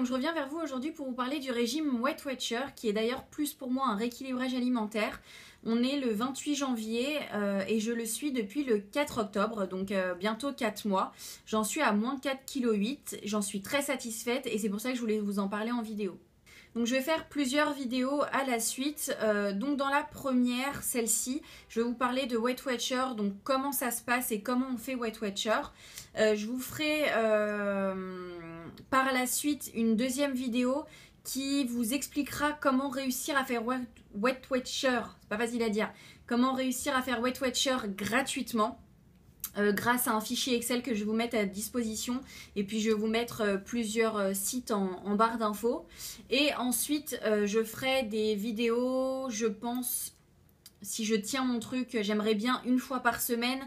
donc je reviens vers vous aujourd'hui pour vous parler du régime Weight Watcher, qui est d'ailleurs plus pour moi un rééquilibrage alimentaire. On est le 28 janvier et je le suis depuis le 4 octobre, donc bientôt 4 mois. J'en suis à moins 4,8 kg, j'en suis très satisfaite et c'est pour ça que je voulais vous en parler en vidéo. Donc je vais faire plusieurs vidéos à la suite. Donc dans la première, celle-ci, je vais vous parler de Weight Watcher, donc comment ça se passe et comment on fait Weight Watcher. Je vous ferai par la suite une deuxième vidéo qui vous expliquera comment réussir à faire Weight Watcher, c'est pas facile à dire, comment réussir à faire Weight Watcher gratuitement. Grâce à un fichier Excel que je vais vous mettre à disposition et puis je vais vous mettre plusieurs sites en barre d'infos et ensuite je ferai des vidéos, je pense, si je tiens mon truc, j'aimerais bien une fois par semaine,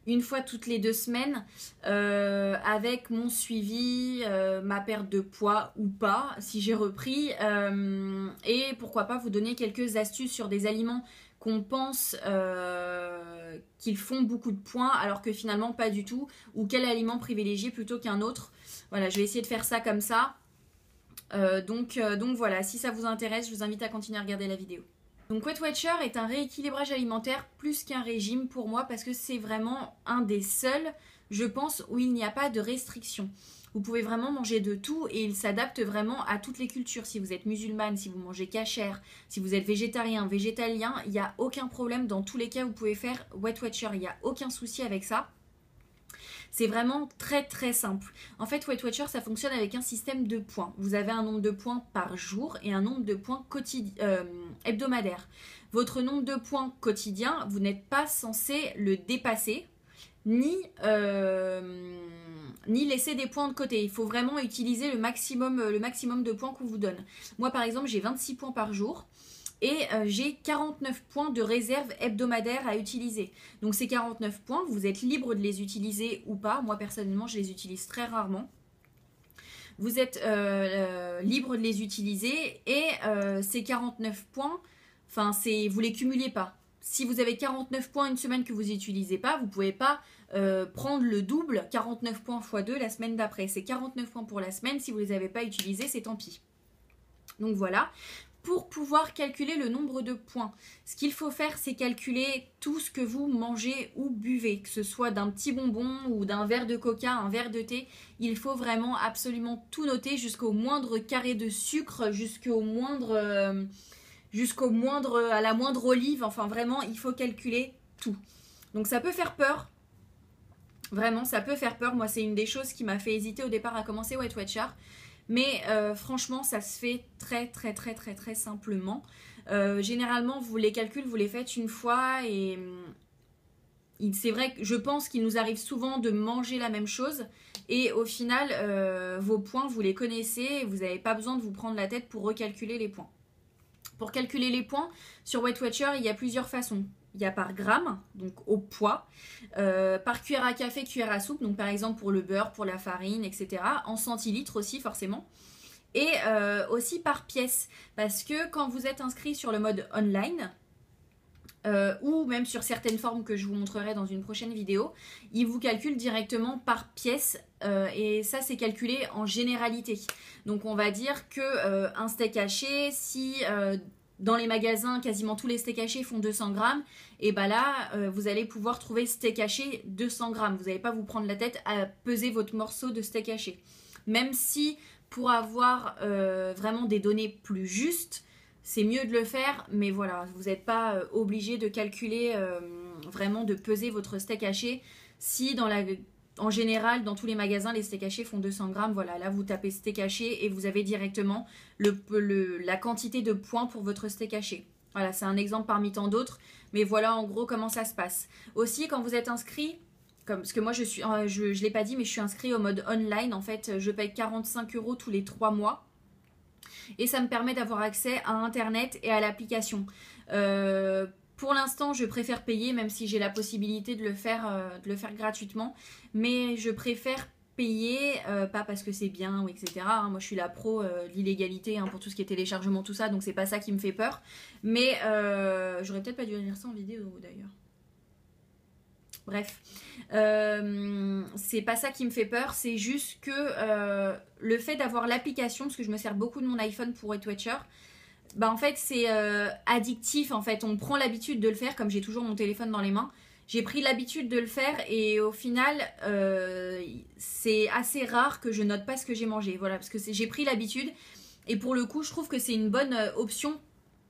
une fois toutes les 2 semaines avec mon suivi, ma perte de poids ou pas si j'ai repris et pourquoi pas vous donner quelques astuces sur des aliments qu'on pense qu'ils font beaucoup de points alors que finalement pas du tout, ou quel aliment privilégier plutôt qu'un autre. Voilà, je vais essayer de faire ça comme ça. Donc voilà, si ça vous intéresse, je vous invite à continuer à regarder la vidéo. Donc Weight Watcher est un rééquilibrage alimentaire plus qu'un régime pour moi parce que c'est vraiment un des seuls, je pense, où il n'y a pas de restriction. Vous pouvez vraiment manger de tout et il s'adapte vraiment à toutes les cultures. Si vous êtes musulmane, si vous mangez cachère, si vous êtes végétarien, végétalien, il n'y a aucun problème. Dans tous les cas, vous pouvez faire Weight Watcher. Il n'y a aucun souci avec ça. C'est vraiment très très simple. En fait, Weight Watcher, ça fonctionne avec un système de points. Vous avez un nombre de points par jour et un nombre de points hebdomadaire. Votre nombre de points quotidien, vous n'êtes pas censé le dépasser, ni laisser des points de côté. Il faut vraiment utiliser le maximum de points qu'on vous donne. Moi, par exemple, j'ai 26 points par jour. Et j'ai 49 points de réserve hebdomadaire à utiliser. Donc ces 49 points, vous êtes libre de les utiliser ou pas. Moi personnellement, je les utilise très rarement. Vous êtes libre de les utiliser et ces 49 points, vous les cumulez pas. Si vous avez 49 points une semaine que vous n'utilisez pas, vous ne pouvez pas prendre le double, 49 points x 2 la semaine d'après. C'est 49 points pour la semaine. Si vous ne les avez pas utilisés, c'est tant pis. Donc voilà. Pour pouvoir calculer le nombre de points, ce qu'il faut faire, c'est calculer tout ce que vous mangez ou buvez, que ce soit d'un petit bonbon ou d'un verre de coca, un verre de thé. Il faut vraiment absolument tout noter jusqu'au moindre carré de sucre, à la moindre olive. Enfin vraiment, il faut calculer tout. Donc ça peut faire peur. Vraiment, ça peut faire peur. Moi, c'est une des choses qui m'a fait hésiter au départ à commencer Weight Watcher. Mais franchement, ça se fait très très très très très simplement. Généralement, vous les calculs, vous les faites une fois et c'est vrai que je pense qu'il nous arrive souvent de manger la même chose et au final, vos points, vous les connaissez et vous n'avez pas besoin de vous prendre la tête pour recalculer les points. Pour calculer les points, sur Weight Watcher, il y a plusieurs façons. Il y a par gramme, donc au poids, par cuillère à café, cuillère à soupe, donc par exemple pour le beurre, pour la farine, etc. En centilitres aussi forcément. Et aussi par pièce, parce que quand vous êtes inscrit sur le mode online, ou même sur certaines formes que je vous montrerai dans une prochaine vidéo, il vous calcule directement par pièce et ça c'est calculé en généralité. Donc on va dire que un steak haché, si dans les magasins, quasiment tous les steaks hachés font 200 grammes. Et bah là, vous allez pouvoir trouver steak haché 200 grammes. Vous n'allez pas vous prendre la tête à peser votre morceau de steak haché. Même si, pour avoir vraiment des données plus justes, c'est mieux de le faire. Mais voilà, vous n'êtes pas obligé de calculer, vraiment de peser votre steak haché. Si en général, dans tous les magasins, les steaks hachés font 200 grammes. Voilà, là, vous tapez steak haché et vous avez directement la quantité de points pour votre steak haché. Voilà, c'est un exemple parmi tant d'autres. Mais voilà, en gros, comment ça se passe. Aussi, quand vous êtes inscrit, parce que moi, je ne l'ai pas dit, mais je suis inscrit au mode online. En fait, je paye 45 € tous les 3 mois. Et ça me permet d'avoir accès à Internet et à l'application. Pour l'instant, je préfère payer, même si j'ai la possibilité de le faire gratuitement. Mais je préfère payer, pas parce que c'est bien, etc. Moi, je suis la pro de l'illégalité pour tout ce qui est téléchargement, tout ça. Donc, c'est pas ça qui me fait peur. Mais j'aurais peut-être pas dû dire ça en vidéo, d'ailleurs. Bref, c'est pas ça qui me fait peur, c'est juste que le fait d'avoir l'application, parce que je me sers beaucoup de mon iPhone pour Weight Watcher, bah en fait c'est addictif en fait, on prend l'habitude de le faire comme j'ai toujours mon téléphone dans les mains. J'ai pris l'habitude de le faire et au final c'est assez rare que je note pas ce que j'ai mangé, voilà, parce que j'ai pris l'habitude et pour le coup je trouve que c'est une bonne option.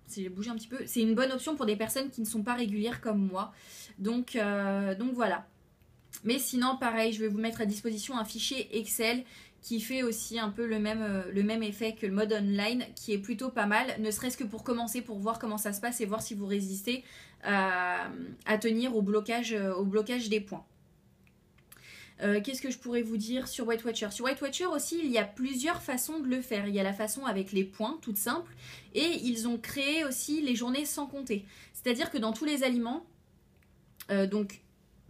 Si j'ai bougé un petit peu, c'est une bonne option pour des personnes qui ne sont pas régulières comme moi. Donc voilà. Mais sinon, pareil, je vais vous mettre à disposition un fichier Excel qui fait aussi un peu le même effet que le mode online, qui est plutôt pas mal, ne serait-ce que pour commencer, pour voir comment ça se passe et voir si vous résistez à tenir au blocage des points. Qu'est-ce que je pourrais vous dire sur Weight Watcher? Sur Weight Watcher aussi, il y a plusieurs façons de le faire. Il y a la façon avec les points, toute simple, et ils ont créé aussi les journées sans compter. C'est-à-dire que dans tous les aliments, donc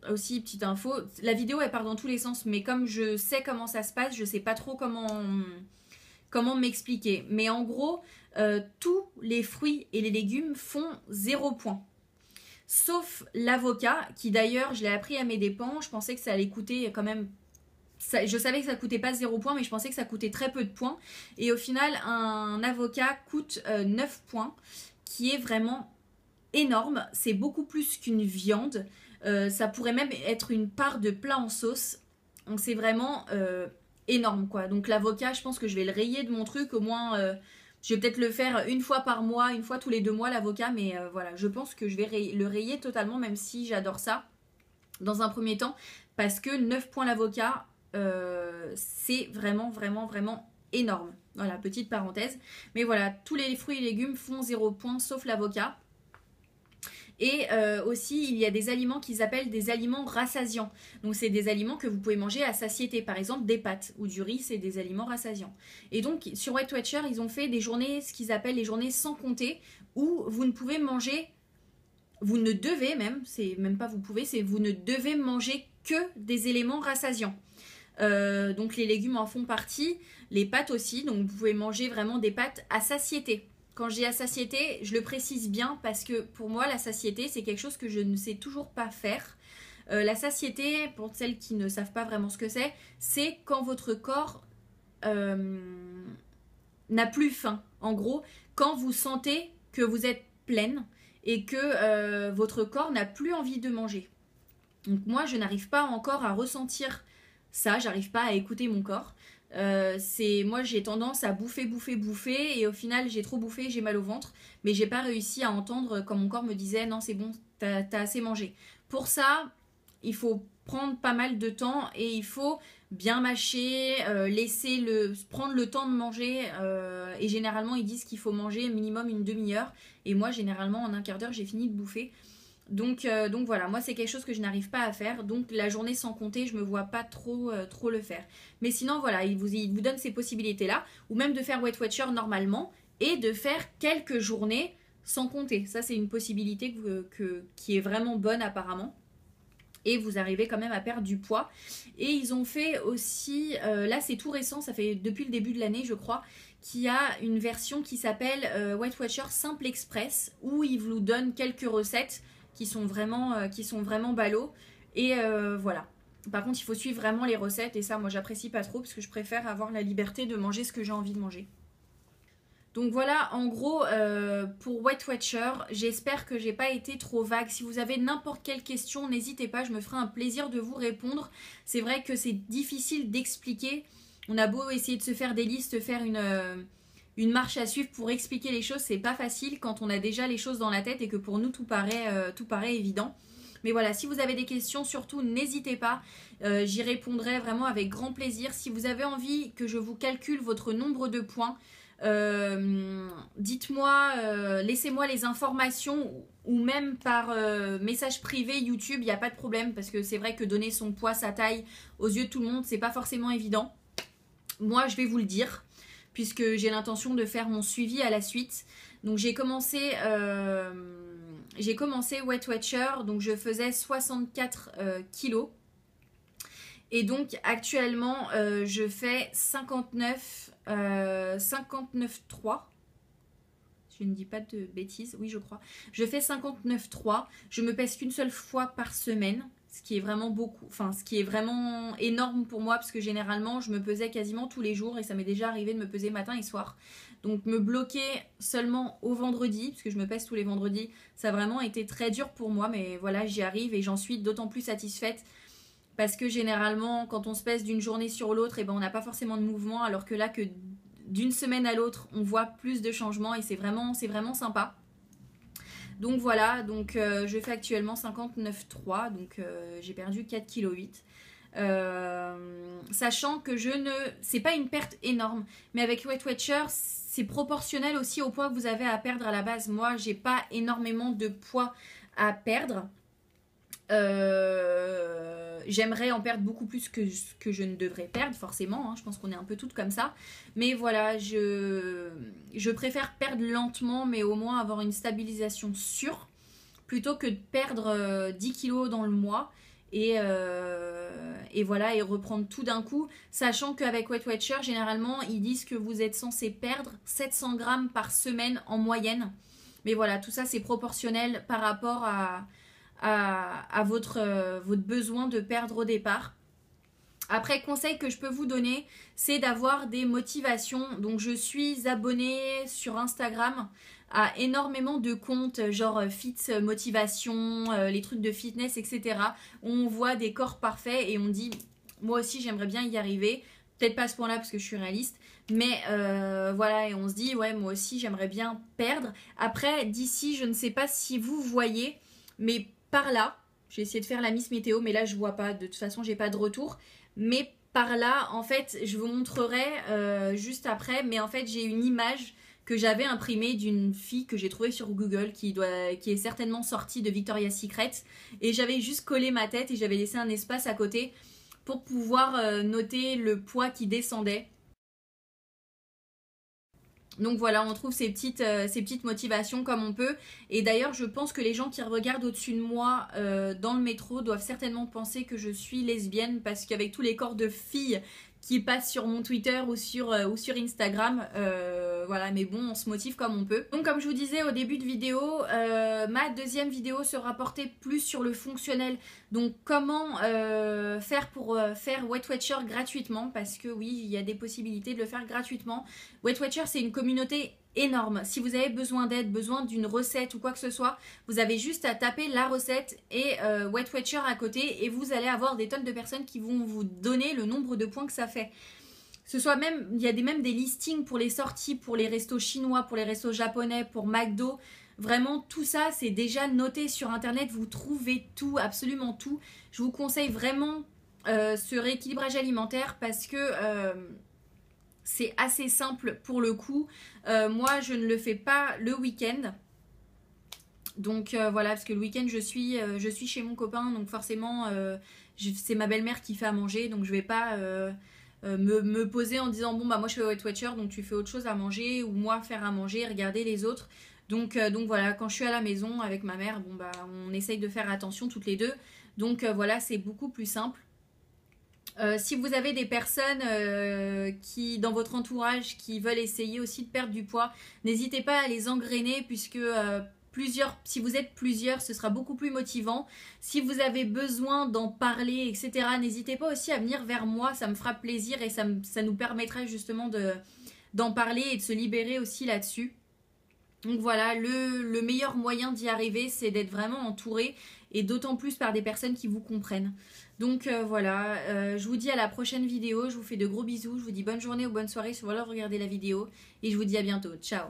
aussi petite info, la vidéo elle part dans tous les sens, mais comme je sais comment ça se passe, je sais pas trop comment m'expliquer. Mais en gros, tous les fruits et les légumes font 0 point. Sauf l'avocat, qui d'ailleurs, je l'ai appris à mes dépens. Je pensais que ça allait coûter quand même... je savais que ça coûtait pas 0 points, mais je pensais que ça coûtait très peu de points. Et au final, un avocat coûte 9 points, qui est vraiment énorme. C'est beaucoup plus qu'une viande. Ça pourrait même être une part de plat en sauce. Donc c'est vraiment énorme, quoi. Donc l'avocat, je pense que je vais le rayer de mon truc. Au moins... je vais peut-être le faire une fois par mois, une fois tous les 2 mois l'avocat, mais voilà, je pense que je vais le rayer totalement, même si j'adore ça dans un premier temps, parce que 9 points l'avocat, c'est vraiment, vraiment, vraiment énorme. Voilà, petite parenthèse. Mais voilà, tous les fruits et légumes font 0 points, sauf l'avocat. Et aussi, il y a des aliments qu'ils appellent des aliments rassasiants. Donc, c'est des aliments que vous pouvez manger à satiété. Par exemple, des pâtes ou du riz, c'est des aliments rassasiants. Et donc, sur Weight Watcher, ils ont fait des journées, ce qu'ils appellent les journées sans compter, où vous ne pouvez manger, vous ne devez même, c'est même pas vous pouvez, c'est vous ne devez manger que des éléments rassasiants. Donc, les légumes en font partie, les pâtes aussi. Donc, vous pouvez manger vraiment des pâtes à satiété. Quand je dis à satiété, je le précise bien parce que pour moi, la satiété, c'est quelque chose que je ne sais toujours pas faire. La satiété, pour celles qui ne savent pas vraiment ce que c'est quand votre corps n'a plus faim. En gros, quand vous sentez que vous êtes pleine et que votre corps n'a plus envie de manger. Donc moi, je n'arrive pas encore à ressentir ça, j'arrive pas à écouter mon corps. Moi j'ai tendance à bouffer et au final j'ai trop bouffé, j'ai mal au ventre, mais j'ai pas réussi à entendre quand mon corps me disait non c'est bon, t'as assez mangé. Pour ça il faut prendre pas mal de temps et il faut bien mâcher, prendre le temps de manger et généralement ils disent qu'il faut manger minimum une demi-heure et moi généralement en un quart d'heure j'ai fini de bouffer. Donc voilà, moi c'est quelque chose que je n'arrive pas à faire. Donc la journée sans compter, je me vois pas trop le faire. Mais sinon voilà, il vous donne ces possibilités-là. Ou même de faire Weight Watcher normalement et de faire quelques journées sans compter. Ça c'est une possibilité qui est vraiment bonne apparemment. Et vous arrivez quand même à perdre du poids. Et ils ont fait aussi, là c'est tout récent, ça fait depuis le début de l'année je crois, qu'il y a une version qui s'appelle Weight Watcher Simple Express, où ils vous donnent quelques recettes qui sont vraiment ballots. Et voilà. Par contre, il faut suivre vraiment les recettes. Et ça, moi, j'apprécie pas trop parce que je préfère avoir la liberté de manger ce que j'ai envie de manger. Donc voilà, en gros, pour Weight Watcher, j'espère que j'ai pas été trop vague. Si vous avez n'importe quelle question, n'hésitez pas, je me ferai un plaisir de vous répondre. C'est vrai que c'est difficile d'expliquer. On a beau essayer de se faire des listes, faire une marche à suivre pour expliquer les choses, c'est pas facile quand on a déjà les choses dans la tête et que pour nous tout paraît évident. Mais voilà, si vous avez des questions, surtout n'hésitez pas, j'y répondrai vraiment avec grand plaisir. Si vous avez envie que je vous calcule votre nombre de points, dites-moi, laissez-moi les informations ou même par message privé YouTube, il n'y a pas de problème parce que c'est vrai que donner son poids, sa taille aux yeux de tout le monde, c'est pas forcément évident. Moi, je vais vous le dire puisque j'ai l'intention de faire mon suivi à la suite. Donc j'ai commencé Weight Watcher, donc je faisais 64 kilos. Et donc actuellement je fais 59,3. Je ne dis pas de bêtises, oui je crois. Je fais 59,3. Je me pèse qu'une seule fois par semaine. Ce qui est vraiment beaucoup, enfin ce qui est vraiment énorme pour moi parce que généralement je me pesais quasiment tous les jours et ça m'est déjà arrivé de me peser matin et soir. Donc me bloquer seulement au vendredi, parce que je me pèse tous les vendredis, ça a vraiment été très dur pour moi, mais voilà, j'y arrive et j'en suis d'autant plus satisfaite parce que généralement quand on se pèse d'une journée sur l'autre, et ben on n'a pas forcément de mouvement, alors que là que d'une semaine à l'autre on voit plus de changements et c'est vraiment sympa. Donc voilà, donc je fais actuellement 59,3, donc j'ai perdu 4,8 kg. Sachant que c'est pas une perte énorme, mais avec Weight Watcher, c'est proportionnel aussi au poids que vous avez à perdre à la base. Moi, j'ai pas énormément de poids à perdre. J'aimerais en perdre beaucoup plus que je ne devrais perdre forcément, hein. Je pense qu'on est un peu toutes comme ça, mais voilà, je préfère perdre lentement mais au moins avoir une stabilisation sûre plutôt que de perdre 10 kilos dans le mois et voilà, et reprendre tout d'un coup, sachant qu'avec Weight Watcher généralement ils disent que vous êtes censé perdre 700 grammes par semaine en moyenne, mais voilà, tout ça c'est proportionnel par rapport à votre besoin de perdre au départ. Après, conseil que je peux vous donner, c'est d'avoir des motivations. Donc je suis abonnée sur Instagram à énormément de comptes, genre Fit Motivation, les trucs de fitness, etc. Où on voit des corps parfaits et on dit, moi aussi j'aimerais bien y arriver. Peut-être pas à ce point-là parce que je suis réaliste, mais voilà, et on se dit, ouais, moi aussi j'aimerais bien perdre. Après, d'ici, je ne sais pas si vous voyez, mais par là, j'ai essayé de faire la Miss Météo, mais là je vois pas, de toute façon j'ai pas de retour. Mais par là, en fait, je vous montrerai juste après, mais en fait j'ai une image que j'avais imprimée d'une fille que j'ai trouvée sur Google qui est certainement sortie de Victoria's Secret, et j'avais juste collé ma tête et j'avais laissé un espace à côté pour pouvoir noter le poids qui descendait. Donc voilà, on trouve ces petites motivations comme on peut. Et d'ailleurs, je pense que les gens qui regardent au-dessus de moi dans le métro doivent certainement penser que je suis lesbienne, parce qu'avec tous les corps de filles qui passent sur mon Twitter ou sur Instagram, voilà, mais bon, on se motive comme on peut. Donc comme je vous disais au début de vidéo, ma deuxième vidéo sera portée plus sur le fonctionnel. Donc comment faire pour faire Weight Watcher gratuitement, parce que oui, il y a des possibilités de le faire gratuitement. Weight Watcher, c'est une communauté énorme. Si vous avez besoin d'aide, besoin d'une recette ou quoi que ce soit, vous avez juste à taper la recette et Weight Watcher à côté, et vous allez avoir des tonnes de personnes qui vont vous donner le nombre de points que ça fait. Ce soit même, il y a même des listings pour les sorties, pour les restos chinois, pour les restos japonais, pour McDo. Vraiment, tout ça, c'est déjà noté sur Internet. Vous trouvez tout, absolument tout. Je vous conseille vraiment ce rééquilibrage alimentaire parce que c'est assez simple pour le coup. Moi, je ne le fais pas le week-end. Donc voilà, parce que le week-end, je suis chez mon copain. Donc forcément, c'est ma belle-mère qui fait à manger. Donc je vais pas me poser en disant, bon, bah moi je fais Weight Watcher, donc tu fais autre chose à manger. Ou moi faire à manger, regarder les autres. Donc voilà, quand je suis à la maison avec ma mère, bon bah on essaye de faire attention toutes les deux. Donc voilà, c'est beaucoup plus simple. Si vous avez des personnes qui, dans votre entourage, qui veulent essayer aussi de perdre du poids, n'hésitez pas à les engrainer, puisque si vous êtes plusieurs, ce sera beaucoup plus motivant. Si vous avez besoin d'en parler, etc., n'hésitez pas aussi à venir vers moi, ça me fera plaisir et ça nous permettra justement d'en parler et de se libérer aussi là-dessus. Donc voilà, le meilleur moyen d'y arriver, c'est d'être vraiment entouré, et d'autant plus par des personnes qui vous comprennent. Donc voilà, je vous dis à la prochaine vidéo, je vous fais de gros bisous, je vous dis bonne journée ou bonne soirée si vous voulez regarder la vidéo, et je vous dis à bientôt, ciao.